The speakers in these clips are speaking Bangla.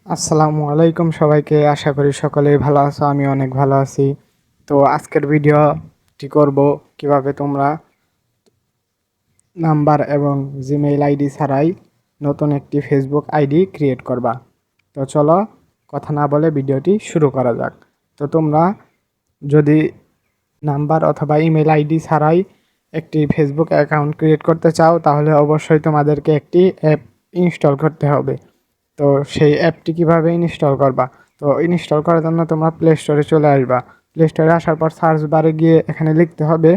আসসালামু আলাইকুম সবাইকে। আশা করি সকলেই ভালো আছো, আমি অনেক ভালো আছি। তো আজকের ভিডিওটি করব কিভাবে তোমরা নাম্বার এবং জিমেইল আইডি ছাড়াই নতুন একটি ফেসবুক আইডি ক্রিয়েট করবা। তো চলো কথা না বলে ভিডিওটি শুরু করা যাক। তো তোমরা যদি নাম্বার অথবা ইমেল আইডি ছাড়াই একটি ফেসবুক অ্যাকাউন্ট ক্রিয়েট করতে চাও, তাহলে অবশ্যই তোমাদেরকে একটি অ্যাপ ইনস্টল করতে হবে। তো সেই অ্যাপটি কিভাবে ইনস্টল করবা? তো ইনস্টল করার জন্য তোমরা প্লে স্টোরে চলে আসবা। প্লে স্টোরে আসার পর সার্চ বারে গিয়ে এখানে লিখতে হবে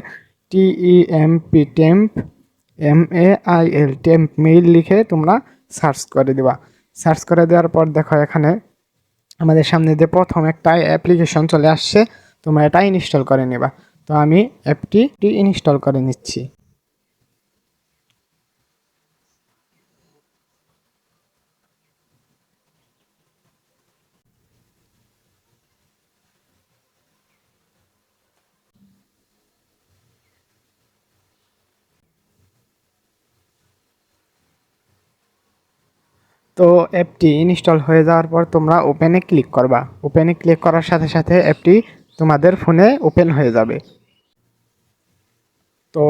টিইএমপি MAIL টেম্প মেইল লিখে তোমরা সার্চ করে দিবা। সার্চ করে দেওয়ার পর দেখো এখানে আমাদের সামনে যে প্রথম একটা অ্যাপ্লিকেশন চলে আসছে, তোমরা এটা ইনস্টল করে নেবা। তো আমি অ্যাপটি ইনস্টল করে নিচ্ছি। তো অ্যাপটি ইনস্টল হয়ে যাওয়ার পর তোমরা ওপেনে ক্লিক করবা। ওপেনে ক্লিক করার সাথে সাথে অ্যাপটি তোমাদের ফোনে ওপেন হয়ে যাবে। তো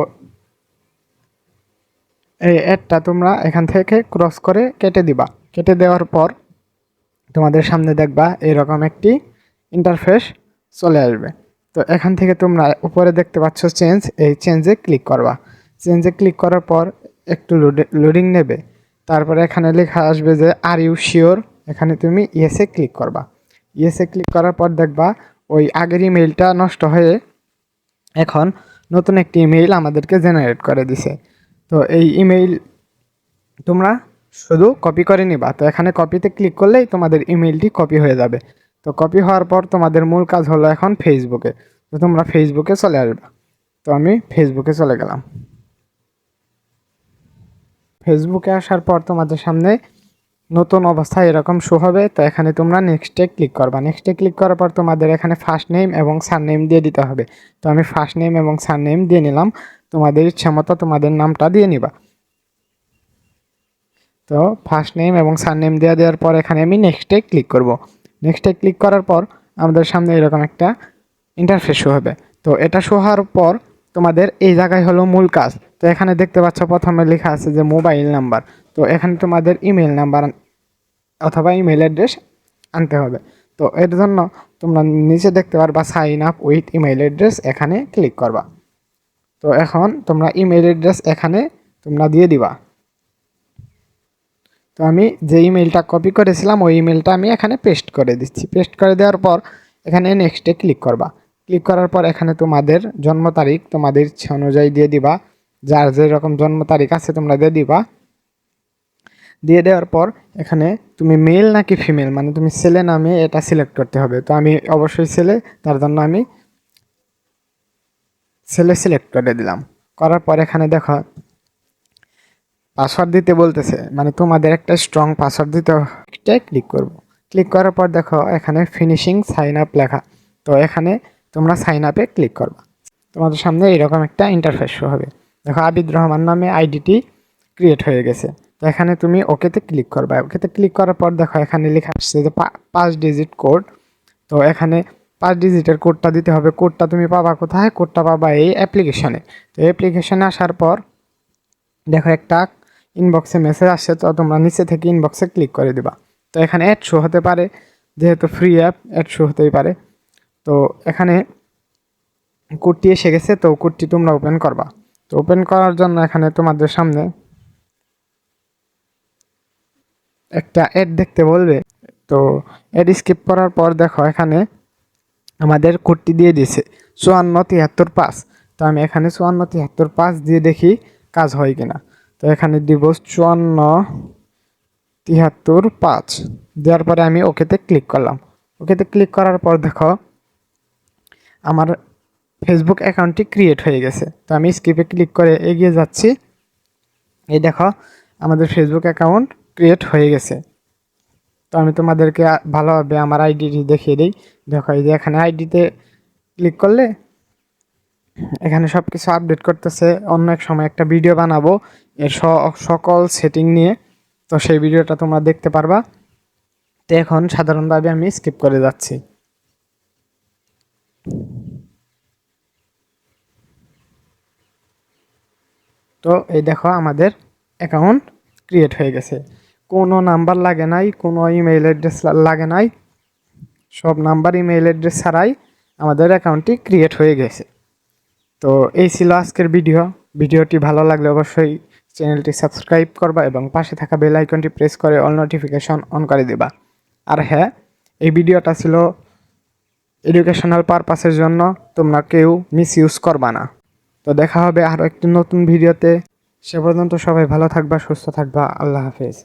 এই অ্যাডটা তোমরা এখান থেকে ক্রস করে কেটে দিবা। কেটে দেওয়ার পর তোমাদের সামনে দেখবা এরকম একটি ইন্টারফেস চলে আসবে। তো এখান থেকে তোমরা উপরে দেখতে পাচ্ছ চেঞ্জ, এই চেঞ্জে ক্লিক করবা। চেঞ্জে ক্লিক করার পর একটু লোডিং নেবে। তারপরে এখানে লেখা আসবে যে আর ইউ শিওর, এখানে তুমি ইয়েসে ক্লিক করবা। ইয়েসে ক্লিক করার পর দেখবা ওই আগের ইমেইলটা নষ্ট হয়ে এখন নতুন একটি ইমেইল আমাদেরকে জেনারেট করে দিছে। তো এই ইমেইল তোমরা শুধু কপি করে নিবা। তো এখানে কপিতে ক্লিক করলেই তোমাদের ইমেইলটি কপি হয়ে যাবে। তো কপি হওয়ার পর তোমাদের মূল কাজ হলো এখন ফেসবুকে। তো তোমরা ফেসবুকে চলে আসবে। তো আমি ফেসবুকে চলে গেলাম। ফেসবুকে আসার পর তোমাদের সামনে নতুন অবস্থায় এরকম শো হবে। তো এখানে তোমরা নেক্সটে ক্লিক করবা। নেক্সটে ক্লিক করার পর তোমাদের এখানে ফার্স্ট নেম এবং সারনেম দিয়ে দিতে হবে। তো আমি ফার্স্ট নেম এবং সারনেম দিয়ে নিলাম। তোমাদের ইচ্ছা মতো তোমাদের নামটা দিয়ে নিবা। তো ফার্স্ট নেম এবং সারনেম দেওয়ার পর এখানে আমি নেক্সটে ক্লিক করব। নেক্সটে ক্লিক করার পর আমাদের সামনে এরকম একটা ইন্টারফেস শো হবে। তো এটা শো হওয়ার পর তোমাদের এই জায়গায় হলো মূল কাজ। তো এখানে দেখতে পাচ্ছ প্রথমে লেখা আছে যে মোবাইল নাম্বার। তো এখানে তোমাদের ইমেল নাম্বার অথবা ইমেল অ্যাড্রেস আনতে হবে। তো এর জন্য তোমরা নিচে দেখতে পারবা sign up with email address, এখানে ক্লিক করবা। তো এখন তোমরা ইমেল অ্যাড্রেস এখানে তোমরা দিয়ে দিবা। তো আমি যে ইমেলটা কপি করেছিলাম ওই ইমেলটা আমি এখানে পেস্ট করে দিচ্ছি। পেস্ট করে দেওয়ার পর এখানে নেক্সটে ক্লিক করবা। ক্লিক করার পর এখানে তোমাদের জন্ম তারিখ তোমাদের ইচ্ছা অনুযায়ী দিয়ে দিবা। যার যেরকম জন্ম তারিখ আছে তোমরা দিয়ে দিবা। দিয়ে দেওয়ার পর এখানে তুমি মেল নাকি ফিমেল, মানে তুমি ছেলে না মেয়ে এটা সিলেক্ট করতে হবে। তো আমি অবশ্যই ছেলে, তার জন্য আমি ছেলে সিলেক্ট করে দিলাম। করার পর এখানে দেখো পাসওয়ার্ড দিতে বলতেছে, মানে তোমাদের একটা স্ট্রং পাসওয়ার্ড দিতে ক্লিক করব। ক্লিক করার পর দেখো এখানে ফিনিশিং সাইন আপ লেখা। তো এখানে তোমরা সাইন আপে ক্লিক করবা। তোমাদের সামনে এরকম একটা ইন্টারফেস শো হবে। দেখো আবিদ রহমান নামে আইডিটি ক্রিয়েট হয়ে গেছে। তো এখানে তুমি ওকেতে ক্লিক করবা। ওকেতে ক্লিক করার পর দেখো এখানে লেখা আসছে যে 5 ডিজিট কোড। তো এখানে 5 ডিজিটের কোডটা দিতে হবে। কোডটা তুমি পাবা কোথায়? কোডটা পাবা এই অ্যাপ্লিকেশনে। তো অ্যাপ্লিকেশনে আসার পর দেখো একটা ইনবক্সে মেসেজ আসছে। তো তোমরা নিচে থেকে ইনবক্সে ক্লিক করে দিবা। তো এখানে অ্যাড শো হতে পারে, যেহেতু ফ্রি অ্যাপ অ্যাড শো হতেই পারে। তো এখানে কোডটি এসে গেছে। তো কোডটি তোমরা ওপেন করবা। তো ওপেন করার জন্য এখানে তোমাদের সামনে একটা অ্যাড দেখতে বলবে। তো অ্যাড স্কিপ করার পর দেখো এখানে আমাদের কোডটি দিয়ে দিয়েছে 5473 5। তো আমি এখানে 5473 5 দিয়ে দেখি কাজ হয় কিনা। তো এখানে দিব 5473 5 দেওয়ার পরে আমি ওকেতে ক্লিক করলাম। ওকেতে ক্লিক করার পর দেখো আমার ফেসবুক অ্যাকাউন্টটি ক্রিয়েট হয়ে গেছে। তো আমি স্কিপে ক্লিক করে এগিয়ে যাচ্ছি। এই দেখো আমাদের ফেসবুক অ্যাকাউন্ট ক্রিয়েট হয়ে গেছে। তো আমি তোমাদেরকে ভালোভাবে আমার আইডিটি দেখিয়ে দিই। দেখো এই যে এখানে আইডিতে ক্লিক করলে এখানে সব কিছু আপডেট করতেছে। অন্য এক সময় একটা ভিডিও বানাবো এর সকল সেটিং নিয়ে। তো সেই ভিডিওটা তোমরা দেখতে পারবা। তো এখন সাধারণভাবে আমি স্কিপ করে যাচ্ছি। তো এই দেখো আমাদের অ্যাকাউন্ট ক্রিয়েট হয়ে গেছে। কোনো নাম্বার লাগে নাই, কোনো ইমেইল অ্যাড্রেস লাগে নাই, সব নাম্বার ইমেইল অ্যাড্রেস ছাড়াই আমাদের অ্যাকাউন্টটি ক্রিয়েট হয়ে গেছে। তো এই ছিল আজকের ভিডিওটি ভালো লাগলে অবশ্যই চ্যানেলটি সাবস্ক্রাইব করবা এবং পাশে থাকা বেল আইকনটি প্রেস করে অল নোটিফিকেশন অন করে দিবা। আর হ্যাঁ, এই ভিডিওটা ছিল এডুকেশনাল পারপাসের জন্য, তোমরা কেউ মিস ইউজ করবা না। তো দেখা হবে আরও একটি নতুন ভিডিওতে। সে পর্যন্ত সবাই ভালো থাকবা, সুস্থ থাকবা। আল্লাহ হাফেজ।